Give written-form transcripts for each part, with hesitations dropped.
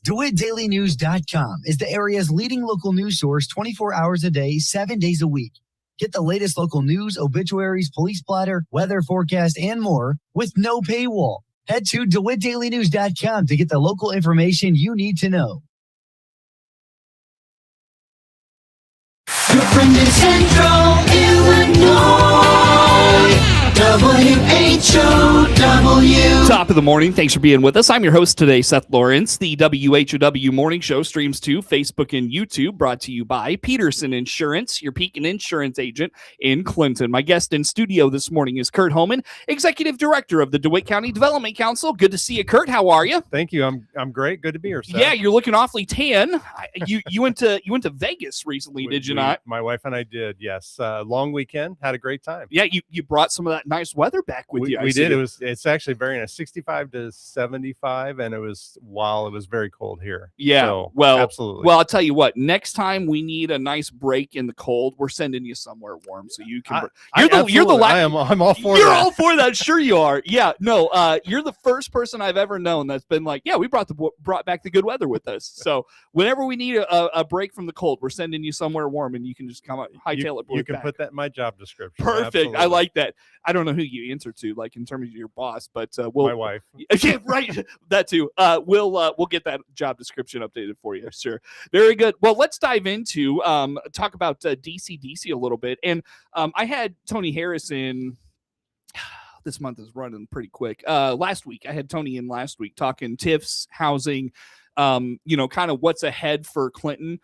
DeWittDailyNews.com is the area's leading local news source 24 hours a day, 7 days a week. Get the latest local news, obituaries, police blotter, weather forecast, and more with no paywall. Head to DeWittDailyNews.com to get the local information you need to know. Your friend in Central Illinois, WHOW. Top of the morning. Thanks for being with us. I'm your host today, Seth Lawrence. The WHOW Morning Show streams to Facebook and YouTube, brought to you by Peterson Insurance, your Pekin Insurance agent in Clinton. My guest in studio this morning is Curt Homann, Executive Director of the DeWitt County Development Council. Good to see you, Curt. How are you? Thank you. I'm great. Good to be here, Seth. Yeah, you're looking awfully tan. You went to Vegas recently, did you not? My wife and I did, yes. Long weekend. Had a great time. Yeah, you brought some of that nice weather back with you. We did. It's actually very nice. 65 to 75, and it was very cold here. Yeah, so, well, absolutely. Well, I'll tell you what. Next time we need a nice break in the cold, we're sending you somewhere warm so you can. I'm all for that. You're all for that. Sure, you are. Yeah, no. You're the first person I've ever known that's been like, yeah, we brought back the good weather with us. So whenever we need a break from the cold, we're sending you somewhere warm, and you can just come up, hightail it. You can put that in my job description. Perfect. Absolutely. I like that. I don't know who you answer to, like in terms of your boss, but my wife. Yeah, right. That too. We'll get that job description updated for you. Sure. Very good. Well, let's dive into talk about DCDC a little bit. And I had Tony Harrison. This month is running pretty quick. Last week, I had Tony in last week talking TIFs, housing, kind of what's ahead for Clinton.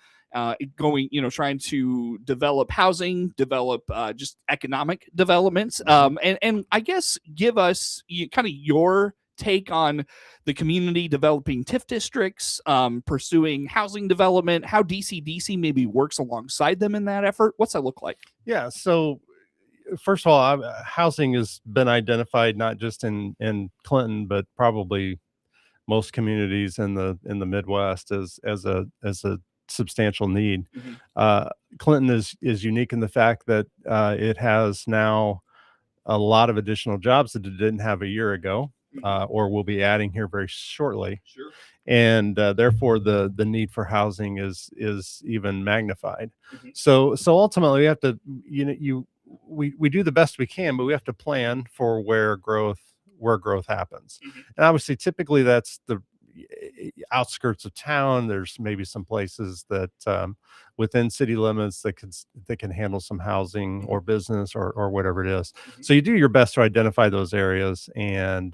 Trying to develop housing, develop just economic developments, and I guess give us kind of your take on the community developing TIF districts, pursuing housing development, how DCDC maybe works alongside them in that effort. What's that look like? Yeah, so first of all, housing has been identified not just in Clinton, but probably most communities in the Midwest as a substantial need. Mm-hmm. Clinton is unique in the fact that it has now a lot of additional jobs that it didn't have a year ago, or will be adding here very shortly. Sure. And therefore the need for housing is even magnified. Mm-hmm. So ultimately we have to, we do the best we can, but we have to plan for where growth happens. Mm-hmm. And obviously typically that's the outskirts of town. There's maybe some places that within city limits that can handle some housing or business or whatever it is. Mm-hmm. So you do your best to identify those areas, and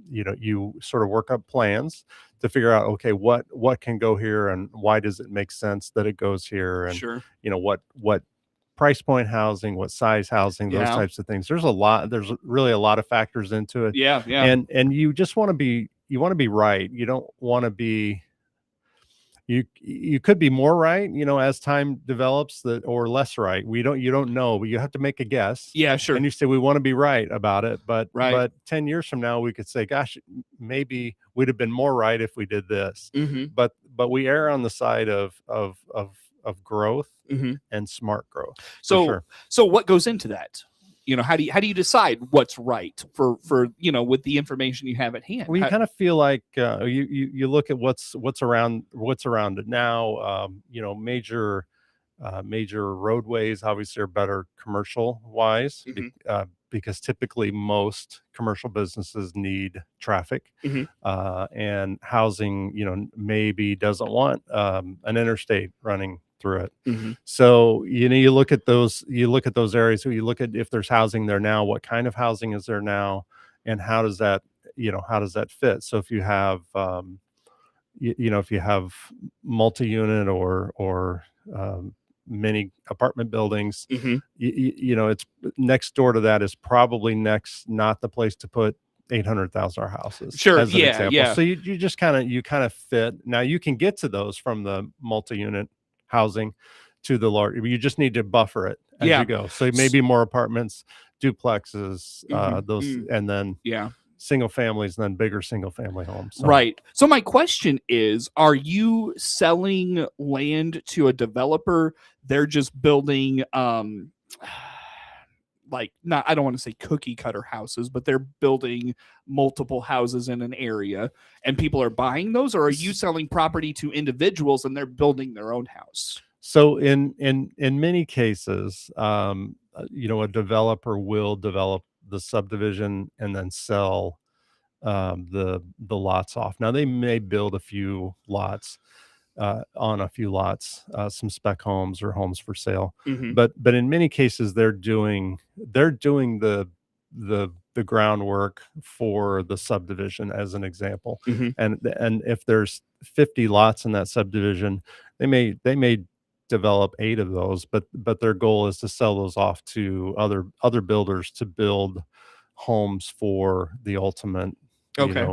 you sort of work up plans to figure out, okay, what can go here and why does it make sense that it goes here, and sure, what price point housing, what size housing, those types of things. There's really a lot of factors into it. Yeah. And you just want to be right. You don't want to be, you could be more right, as time develops, or less right. You don't know, but you have to make a guess. Yeah, sure. And you say, we want to be right about it. But 10 years from now, we could say, gosh, maybe we'd have been more right if we did this. Mm-hmm. But we err on the side of growth, mm-hmm. and smart growth. So what goes into that? How do you decide what's right for with the information you have at hand? Well, you kind of feel like you look at what's around it now. Major roadways obviously are better commercial wise, mm-hmm. Because typically most commercial businesses need traffic, mm-hmm. And housing, maybe doesn't want an interstate running through it. Mm-hmm. So you look at those areas. So you look at if there's housing there now, what kind of housing is there now, and how does that fit? So if you have if you have multi-unit or many apartment buildings, mm-hmm. It's next door to that is probably not the place to put 800,000 houses. Sure. As an example. Yeah. So you just kind of fit. Now you can get to those from the multi-unit housing to the large. You just need to buffer it as you go. So maybe more apartments, duplexes, mm-hmm. those, and then single families, and then bigger single family homes. So. Right. So my question is, are you selling land to a developer? They're just building like, not, I don't want to say cookie cutter houses, but they're building multiple houses in an area and people are buying those, or are you selling property to individuals and they're building their own house? So in many cases, a developer will develop the subdivision and then sell the lots off. Now they may build a few lots, on a few lots, some spec homes or homes for sale. Mhm. But in many cases, they're doing the groundwork for the subdivision, as an example. Mhm. And if there's 50 lots in that subdivision, they may develop 8 of those, but their goal is to sell those off to other builders to build homes for the ultimate, Okay.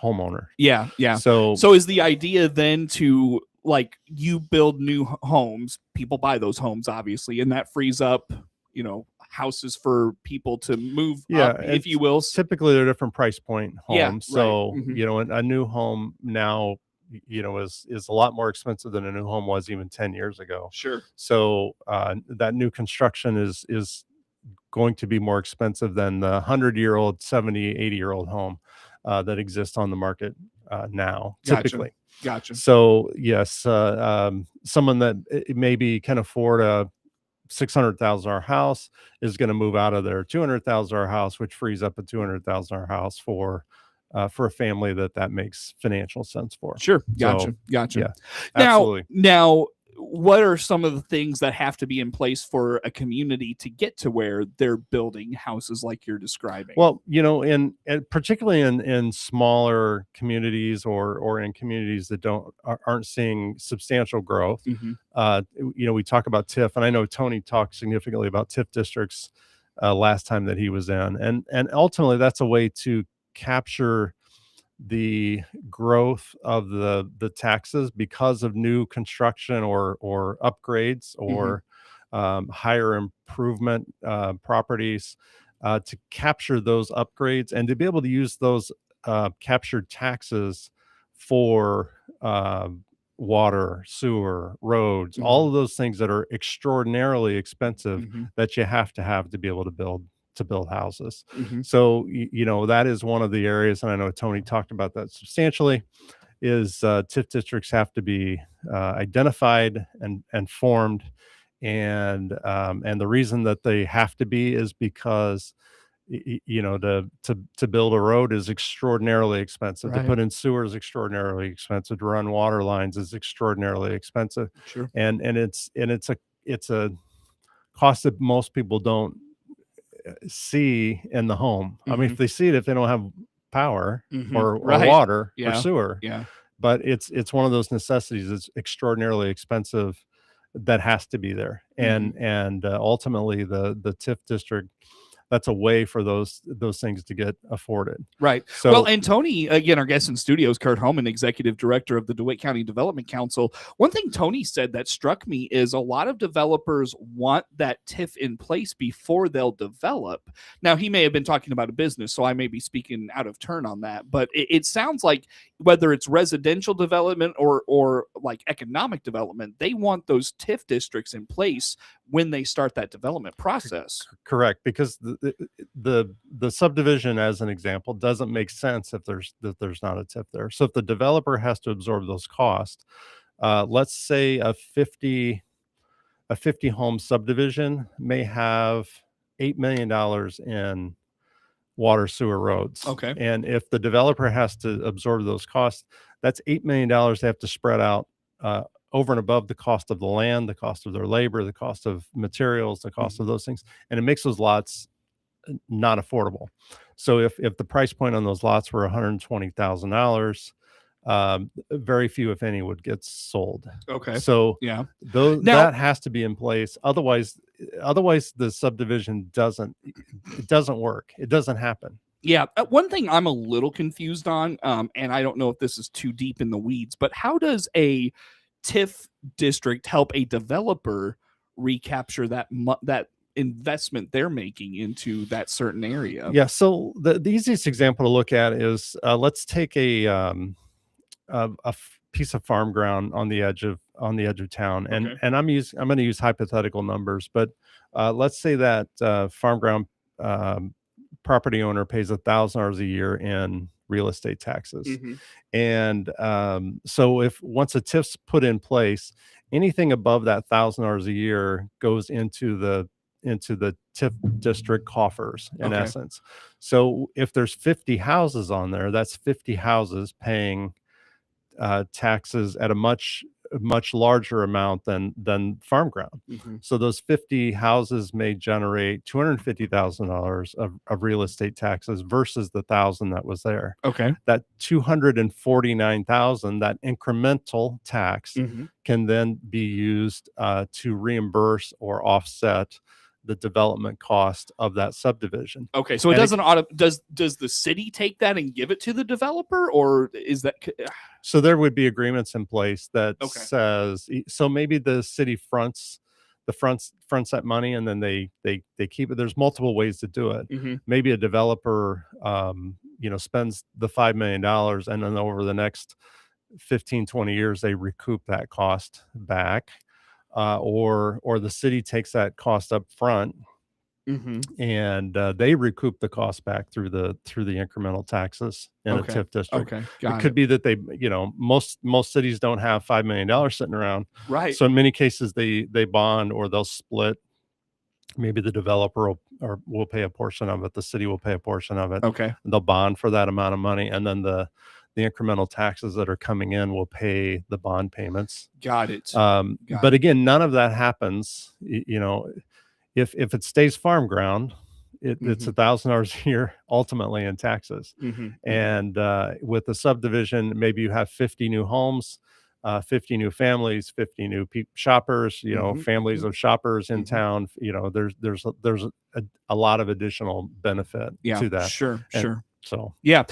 homeowner. Yeah, yeah. So So is the idea then to, like, you build new homes, people buy those homes obviously, and that frees up, houses for people to move up, if you will. typically they're different price point Yeah, homes. right. So, Mhm. a new home now, is a lot more expensive than a new home was even 10 years ago. Sure. So, that new construction is going to be more expensive than the 100-year-old, 70, 80-year-old home that exists on the market now, Gotcha. typically. Gotcha. So, yes, someone that maybe can afford a $600,000 house is going to move out of their $200,000 house, which frees up a $200,000 house for a family that makes financial sense for. Sure. So, Gotcha. yeah, Now, absolutely. what are some of the things that have to be in place for a community to get to where they're building houses like you're describing? Well, and particularly in smaller communities or in communities that aren't seeing substantial growth. Mhm. We talk about TIF, and I know Tony talked significantly about TIF districts last time that he was in, and ultimately that's a way to capture the growth of the taxes because of new construction or upgrades Mhm. or higher improvement properties, to capture those upgrades and to be able to use those captured taxes for water, sewer, roads, all Mhm. of those things that are extraordinarily expensive Mhm. that you have to be able to build houses. Mhm. So, that is one of the areas, and I know Tony talked about that substantially, is TIF districts have to be identified and formed. And the reason that they have to be is because to build a road is extraordinarily expensive. To Right. put in sewer is extraordinarily expensive. To run water lines is extraordinarily expensive. Sure. And it's a cost that most people don't see in the home. I mean, if Mhm. they see it, if they don't have power Mhm. or Right. water or Yeah. sewer, Yeah. but it's one of those necessities. It's extraordinarily expensive that has to be there. Mhm. And ultimately, the TIF district, that's a way for those things to get afforded. Right. Well, So and Tony, again, our guest in studio is Curt Homann, Executive Director of the DeWitt County Development Council. One thing Tony said that struck me is a lot of developers want that TIF in place before they'll develop. Now, he may have been talking about a business, so I may be speaking out of turn on that, but it sounds like whether it's residential development or like economic development, they want those TIF districts in place when they start that development process. correct, because the subdivision, as an example, doesn't make sense if there's not a TIF there. So if the developer has to absorb those costs, let's say a 50 home subdivision may have $8 million in water, sewer, roads. Okay. And if the developer has to absorb those costs, that's $8 million they have to spread out over and above the cost of the land, the cost of their labor, the cost of materials, the cost Mhm. of those things. And it makes those lots not affordable. So if the price point on those lots were $120,000, very few, if any, would get sold. Okay. So Yeah. those Now, that has to be in place. Otherwise, the subdivision doesn't work. It doesn't happen. yeah, one thing I'm a little confused on, and I don't know if this is too deep in the weeds, but how does a TIF district help a developer recapture that investment they're making into that certain area? Yeah. So the easiest example to look at is, let's take a piece of farm ground on the edge of town, and Okay. I'm going to use hypothetical numbers, but let's say that farm ground property owner pays $1,000 a year in real estate taxes. Mhm. And so if once a TIF's put in place, anything above that $1,000 a year goes into the TIF district coffers in Okay. essence. So if there's 50 houses on there, that's 50 houses paying taxes at a much larger amount than farm ground. Mhm. So those 50 houses may generate $250,000 of real estate taxes versus the 1,000 that was there. Okay. That 249,000, that incremental tax, Mhm. can then be used to reimburse or offset the development cost of that subdivision. Okay, so it And doesn't does the city take that and give it to the developer, or is that So there would be agreements in place that Okay. says so maybe the city fronts that money and then they keep it. There's multiple ways to do it. Mhm. Maybe a developer spends the $5 million and then over the next 15-20 years they recoup that cost back, or the city takes that cost up front Mhm. and they recoup the cost back through the incremental taxes in a Okay. TIF district. Okay, It got could it. be that they, most cities don't have $5 million sitting around. Right. So in many cases they bond or they'll split. Maybe the developer will pay a portion of it. The city will pay a portion of it. Okay. They'll bond for that amount of money. And then the incremental taxes that are coming in will pay the bond payments. Got it. But again, none of that happens, if it stays farm ground, it's Mhm. $1,000 a year ultimately in taxes. Mhm. And with the subdivision, maybe you have 50 new homes, 50 new families, 50 new shoppers, Mhm. families Mhm. of shoppers in Mhm. town. There's a lot of additional benefit Yeah, to that. sure, And sure. so Yeah.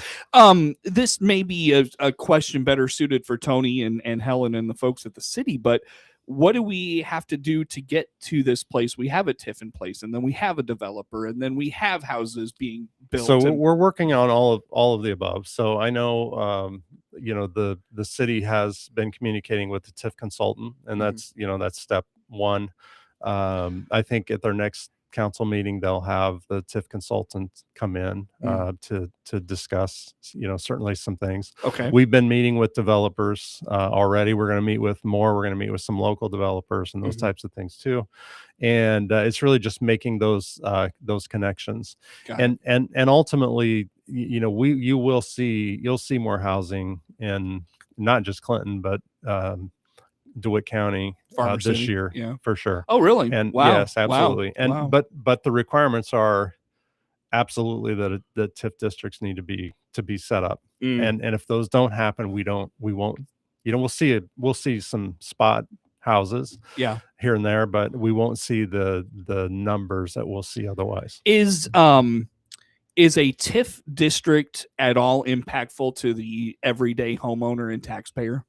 This may be a question better suited for Tony and Helen and the folks at the city, but what do we have to do to get to this place? We have a TIF in place, and then we have a developer, and then we have houses being built. And we're working on all of the above. So I know the city has been communicating with the TIF consultant, and Mhm. that's step one. I think at their next council meeting they'll have the TIF consultant come in Mm. to discuss certainly some things. Okay. We've been meeting with developers already. We're going to meet with more. We're going to meet with some local developers and those Mhm. types of things too. And it's really just making those connections. Got it. And ultimately, you'll see more housing in not just Clinton but DeWitt County Farmer this City. year Yeah. for sure. Oh, really? And Wow. yes, Wow. absolutely. And Wow. but the requirements are absolutely that the TIF districts need to be set up. Mm. And if those don't happen, we won't, we'll see some spot houses Yeah. here and there, but we won't see the numbers that we'll see otherwise. Is a TIF district at all impactful to the everyday homeowner and taxpayer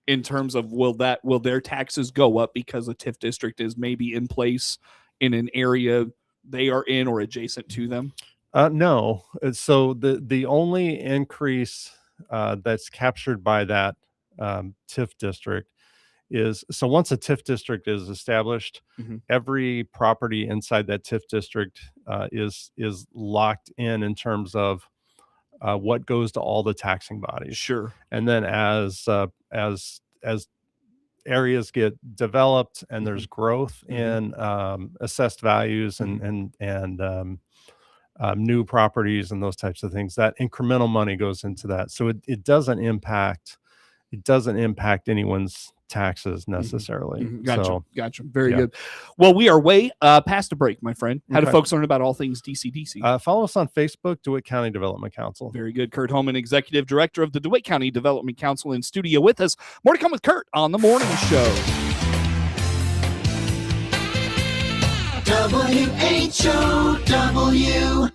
in terms of will their taxes go up because a TIF district is maybe in place in an area they are in or adjacent to them? No. So the only increase that's captured by that TIF district is, so once a TIF district is established, Mhm. every property inside that TIF district is locked in terms of what goes to all the taxing bodies. Sure. And then as areas get developed and there's Mhm. growth Mhm. in assessed values and new properties and those types of things, that incremental money goes into that. So it doesn't impact anyone's taxes Mhm. necessarily. Mhm. Gotcha. So Gotcha. Very yeah. good. Well, we are way past the break, my friend. How do Okay. folks learn about all things DCDC? Follow us on Facebook, DeWitt County Development Council. Very good. Curt Homann, Executive Director of the DeWitt County Development Council, in studio with us. More to come with Curt on the morning show. WHOW.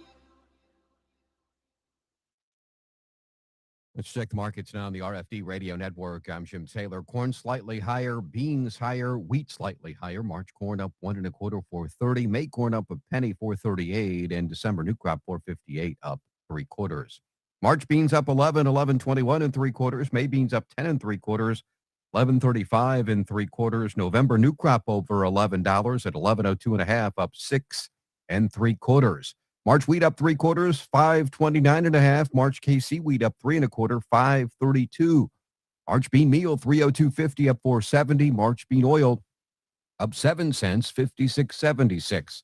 Let's check the markets now on the RFD Radio Network. I'm Jim Taylor. Corn slightly higher, beans higher, wheat slightly higher. March corn up 1 1/4, 4.30. May corn up a penny, 4.38, and December new crop 4.58, up 3/4. March beans up 11, 11.21 3/4. May beans up 10 3/4, 11.35 3/4. November new crop over $11 at 11.02 1/2, up 6 3/4. March wheat up 3/4, 5.29 1/2. March KC wheat up 3 1/4, 5.32. March bean meal 302.50, up 4.70. March bean oil up 7 cents, 56.76.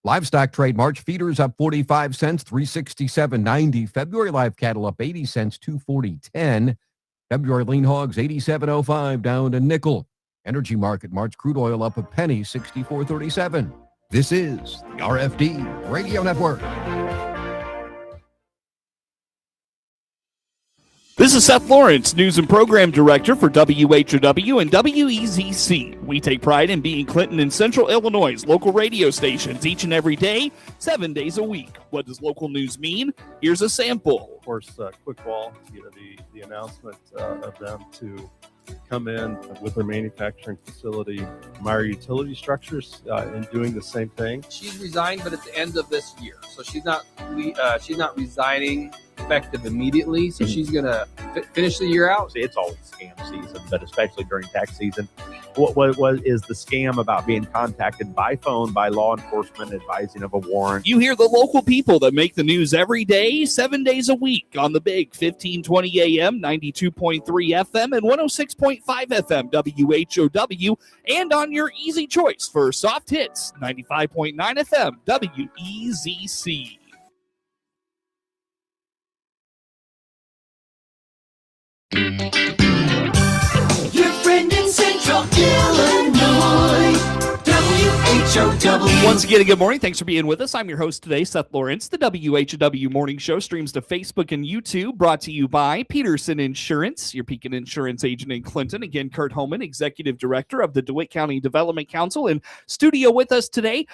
Livestock trade, March feeders up 45 cents, 367.90. February live cattle up 80 cents, 240.10. February lean hogs 87.05, down a nickel. Energy market, March crude oil up a penny, 64.37. This is the RFD Radio Network. This is Seth Lawrence, News and Program Director for WHOW and WEZC. We take pride in being Clinton and Central Illinois' local radio stations each and every day, 7 days a week. What does local news mean? Here's a sample. Of course, Quickwall, the announcement of them to come in with their manufacturing facility, Meyer Utility Structures, and doing the same thing. She's resigned, but at the end of this year, so she's not resigning effective immediately. So she's gonna finish the year out. It's always scam season, but especially during tax season. What is the scam about being contacted by phone by law enforcement advising of a warrant? You hear the local people that make the news every day, 7 days a week on the big 1520 AM, 92.3 FM, and 106.5 FM WHOW, and on your easy choice for soft hits, 95.9 FM WEZC. Your friend in Central Illinois, WHOW. Once again, good morning. Thanks for being with us. I'm your host today, Seth Lawrence. The WHOW Morning Show streams to Facebook and YouTube, brought to you by Peterson Insurance, your Pekin Insurance agent in Clinton. Again, Curt Homann, Executive Director of the DeWitt County Development Council, in studio with us today.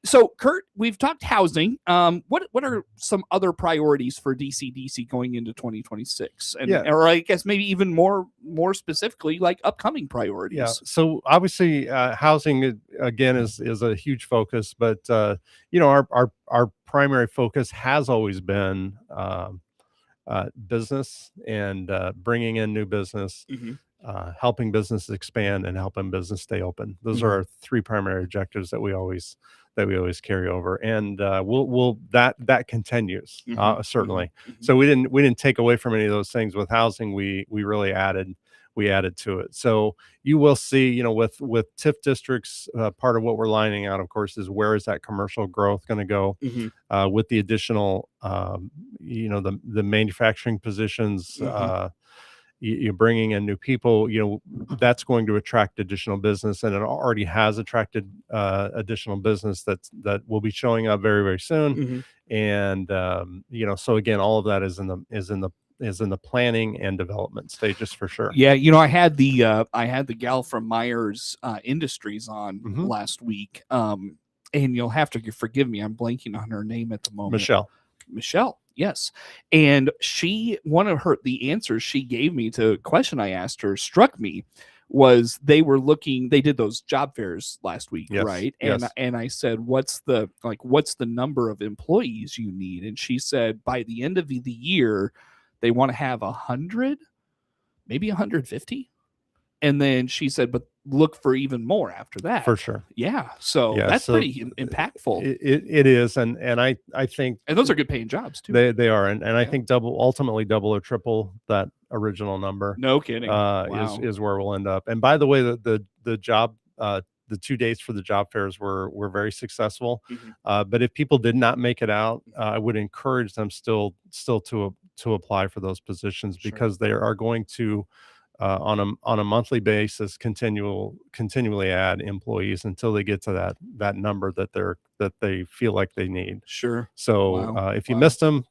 So, Curt, we've talked housing. What are some other priorities for DCDC going into 2026? And or I guess maybe even more specifically, like upcoming priorities. Yeah. So obviously, housing again is a huge focus, but our primary focus has always been business and bringing in new business. Helping business expand and helping business stay open. Those are our three primary objectives that we always carry over, and that continues certainly. So we didn't take away from any of those things with housing. We really added to it. So you will see, with TIF districts, part of what we're lining out, of course, is where is that commercial growth going to go with the additional, the manufacturing positions. You're bringing in new people, that's going to attract additional business, and it already has attracted additional business that will be showing up very, very soon. And so again, all of that is in the planning and development stages for sure. Yeah, I had the gal from Myers Industries on last week, and you'll have to forgive me, I'm blanking on her name at the moment. Michelle. Yes. And the answers she gave me to a question I asked her struck me was they did those job fairs last week, right? And I said, what's the number of employees you need? And she said, by the end of the year, they want to have 100, maybe 150. And then she said, but look for even more after that. For sure. Yeah. So that's pretty impactful. It is. And I think. And those are good paying jobs too. They are. And I think ultimately double or triple that original number. No kidding. Wow. is where we'll end up. And by the way, the job, the 2 days for the job fairs were very successful. But if people did not make it out, I would encourage them still to apply for those positions, because they are going to, on a monthly basis, continually add employees until they get to that number that they feel like they need. Sure. So if you missed them,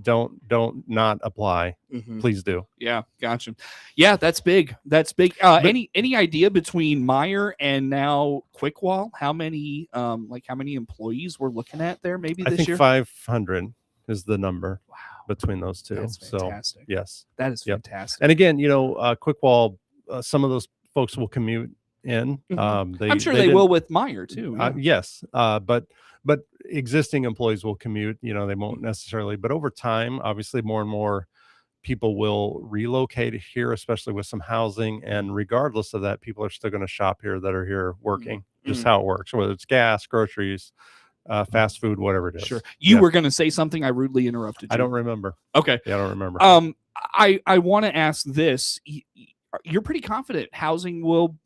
don't not apply. Please do. Yeah, gotcha. Yeah, that's big. Any idea between Meyer and now Quickwall, how many employees we're looking at there maybe this year? 500 is the number. Wow. Between those two. That's fantastic. So yes, that is fantastic. And again, Quickwall, some of those folks will commute in. I'm sure they will with Meyer too. Yes, but existing employees will commute. They won't necessarily. But over time, obviously, more and more people will relocate here, especially with some housing. And regardless of that, people are still going to shop here that are here working, just how it works, whether it's gas, groceries, fast food, whatever it is. Sure. You were going to say something. I rudely interrupted you. I don't remember. Okay. Yeah, I don't remember. I want to ask this. You're pretty confident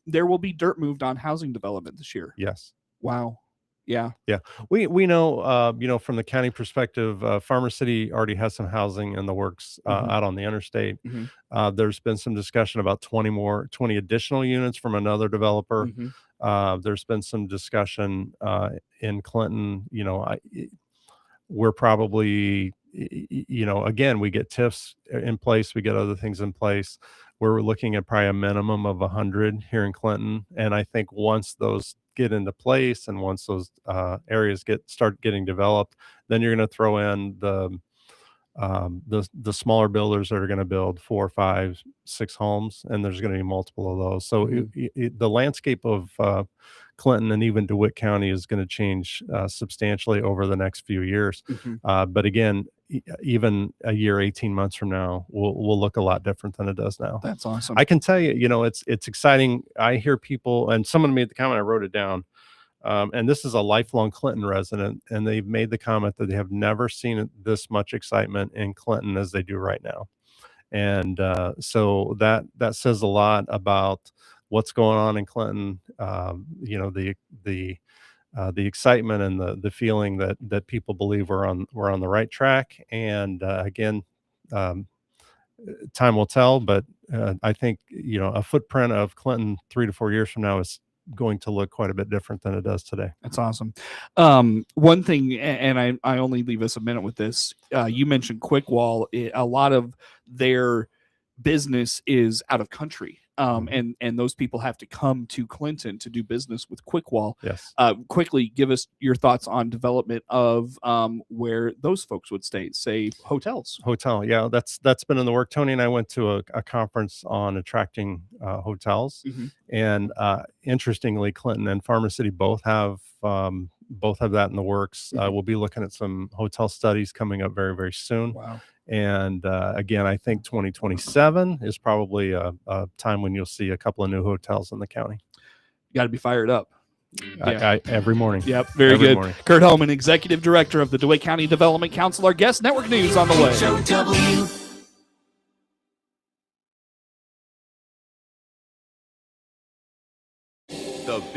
there will be dirt moved on housing development this year. Yes. Wow. Yeah. Yeah. We know, from the county perspective, Farmer City already has some housing in the works out on the interstate. There's been some discussion about 20 additional units from another developer. There's been some discussion in Clinton. We're probably, again, we get TIFs in place, we get other things in place. We're looking at probably a minimum of 100 here in Clinton. And I think once those get into place and once those areas start getting developed, then you're going to throw in the smaller builders that are going to build 4, 5, 6 homes, and there's going to be multiple of those. So the landscape of Clinton and even DeWitt County is going to change substantially over the next few years. But again, even a year, 18 months from now, will look a lot different than it does now. That's awesome. I can tell you, it's exciting. I hear people, and someone made the comment, I wrote it down. And this is a lifelong Clinton resident, and they've made the comment that they have never seen this much excitement in Clinton as they do right now. And so that says a lot about what's going on in Clinton. The excitement and the feeling that people believe we're on the right track. And again, time will tell, but I think a footprint of Clinton 3 to 4 years from now is going to look quite a bit different than it does today. That's awesome. One thing, and I only leave us a minute with this. You mentioned Quickwall. A lot of their business is out of country. And those people have to come to Clinton to do business with Quickwall. Yes. Quickly, give us your thoughts on development of where those folks would stay, say hotels. Hotel, yeah, that's been in the work. Tony and I went to a conference on attracting hotels, and interestingly, Clinton and Farmer City both have that in the works. We'll be looking at some hotel studies coming up very, very soon. Wow. And again, I think 2027 is probably a time when you'll see a couple of new hotels in the county. Got to be fired up. I every morning. Yep, very Every good. morning. Curt Homann, Executive Director of the DeWitt County Development Council. Our guest, Network News on the way. WHOW.